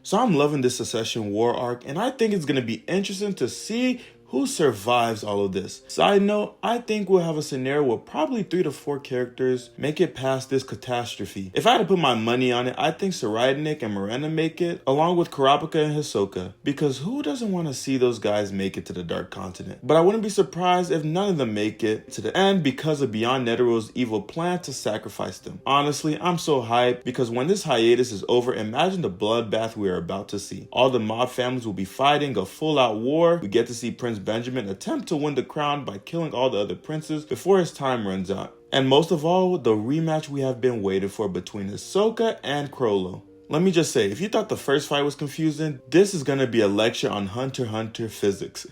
So I'm loving this Secession War arc, and I think it's going to be interesting to see who survives all of this. Side note, I think we'll have a scenario where probably 3 to 4 characters make it past this catastrophe. If I had to put my money on it, I think Tserriednich and Morena make it, along with Kurapika and Hisoka, because who doesn't want to see those guys make it to the Dark Continent? But I wouldn't be surprised if none of them make it to the end because of Beyond Netero's evil plan to sacrifice them. Honestly, I'm so hyped because when this hiatus is over, imagine the bloodbath we are about to see. All the mob families will be fighting a full-out war. We get to see Prince Benjamin attempt to win the crown by killing all the other princes before his time runs out. And most of all, the rematch we have been waiting for between Hisoka and Crollo. Let me just say, if you thought the first fight was confusing, this is going to be a lecture on Hunter x Hunter physics.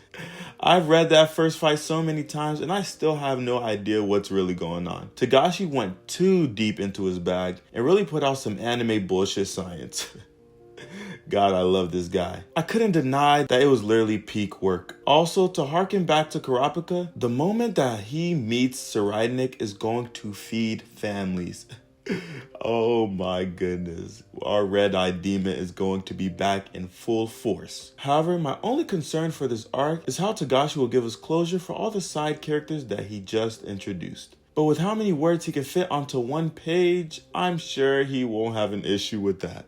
I've read that first fight so many times and I still have no idea what's really going on. Togashi went too deep into his bag and really put out some anime bullshit science. God, I love this guy. I couldn't deny that it was literally peak work. Also, to harken back to Kurapika, the moment that he meets Tserriednich is going to feed families. Oh my goodness. Our red-eyed demon is going to be back in full force. However, my only concern for this arc is how Togashi will give us closure for all the side characters that he just introduced. But with how many words he can fit onto one page, I'm sure he won't have an issue with that.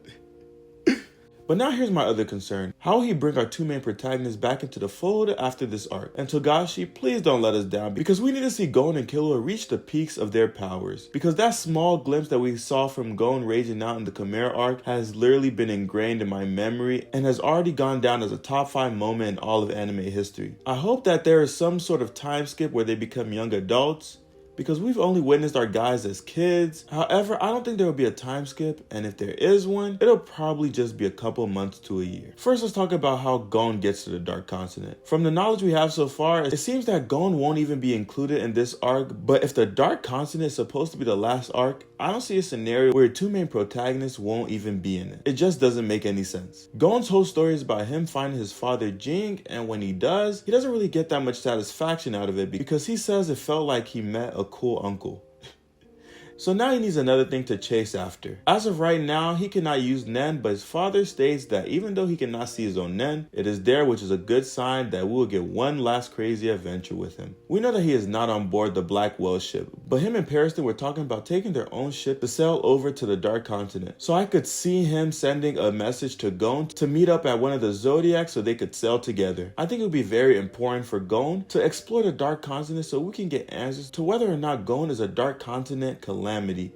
But now here's my other concern. How will he bring our 2 main protagonists back into the fold after this arc? And Togashi, please don't let us down because we need to see Gon and Killua reach the peaks of their powers. Because that small glimpse that we saw from Gon raging out in the Chimera arc has literally been ingrained in my memory and has already gone down as a top 5 moment in all of anime history. I hope that there is some sort of time skip where they become young adults, because we've only witnessed our guys as kids. However, I don't think there will be a time skip, and if there is one, it'll probably just be a couple months to a year. First, let's talk about how Gon gets to the Dark Continent. From the knowledge we have so far, it seems that Gon won't even be included in this arc, but if the Dark Continent is supposed to be the last arc, I don't see a scenario where 2 main protagonists won't even be in it. It just doesn't make any sense. Gon's whole story is about him finding his father Jing, and when he does, he doesn't really get that much satisfaction out of it because he says it felt like he met a cool uncle. So now he needs another thing to chase after. As of right now, he cannot use Nen, but his father states that even though he cannot see his own Nen, it is there, which is a good sign that we will get one last crazy adventure with him. We know that he is not on board the Black Whale ship, but him and Periston were talking about taking their own ship to sail over to the Dark Continent. So I could see him sending a message to Gon to meet up at one of the Zodiacs so they could sail together. I think it would be very important for Gon to explore the Dark Continent so we can get answers to whether or not Gon is a Dark Continent calamity,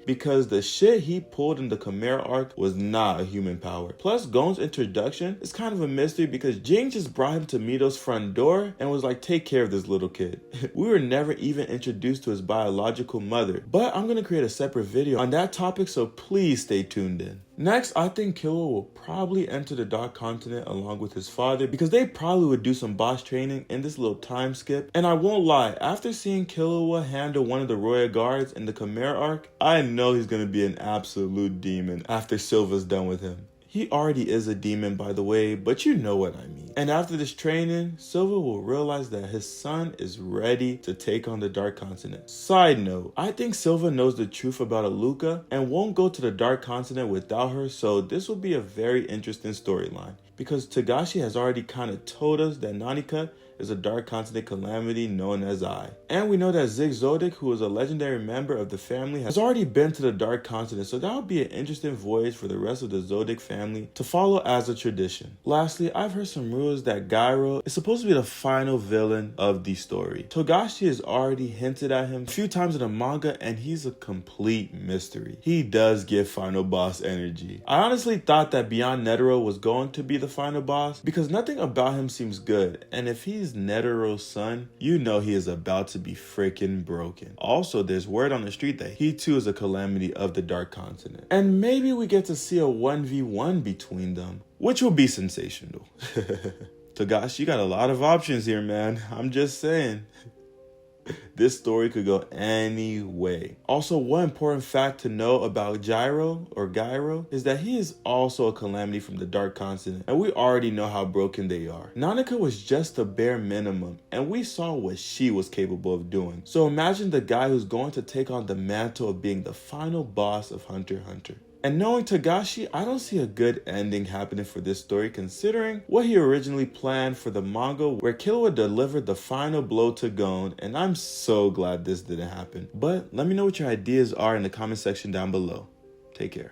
because the shit he pulled in the Chimera arc was not a human power. Plus, Gon's introduction is kind of a mystery because Jing just brought him to Mito's front door and was like, take care of this little kid. We were never even introduced to his biological mother, but I'm gonna create a separate video on that topic, so please stay tuned in. Next, I think Killua will probably enter the Dark Continent along with his father because they probably would do some boss training in this little time skip. And I won't lie, after seeing Killua handle one of the Royal Guards in the Chimera arc, I know he's going to be an absolute demon after Silva's done with him. He already is a demon, by the way, but you know what I mean. And after this training, Silva will realize that his son is ready to take on the Dark Continent. Side note, I think Silva knows the truth about Aluka and won't go to the Dark Continent without her, so this will be a very interesting storyline. Because Togashi has already kind of told us that Nanika is a Dark Continent calamity known as I. And we know that Zig-Zodic, who is a legendary member of the family, has already been to the Dark Continent, so that would be an interesting voyage for the rest of the Zodic family to follow as a tradition. Lastly, I've heard some rumors that Gyro is supposed to be the final villain of the story. Togashi has already hinted at him a few times in the manga, and he's a complete mystery. He does give final boss energy. I honestly thought that Beyond Netero was going to be the final boss because nothing about him seems good, and if he's Netero's son, you know he is about to be freaking broken. Also, there's word on the street that he too is a calamity of the Dark Continent. And maybe we get to see a 1v1 between them, which will be sensational. Togashi, you got a lot of options here, man. I'm just saying. This story could go any way. Also, one important fact to know about Gyro is that he is also a calamity from the Dark Continent, and we already know how broken they are. Nanika was just the bare minimum, and we saw what she was capable of doing. So imagine the guy who's going to take on the mantle of being the final boss of Hunter x Hunter. And knowing Togashi, I don't see a good ending happening for this story considering what he originally planned for the manga where Killua delivered the final blow to Gon, and I'm so glad this didn't happen. But let me know what your ideas are in the comment section down below. Take care.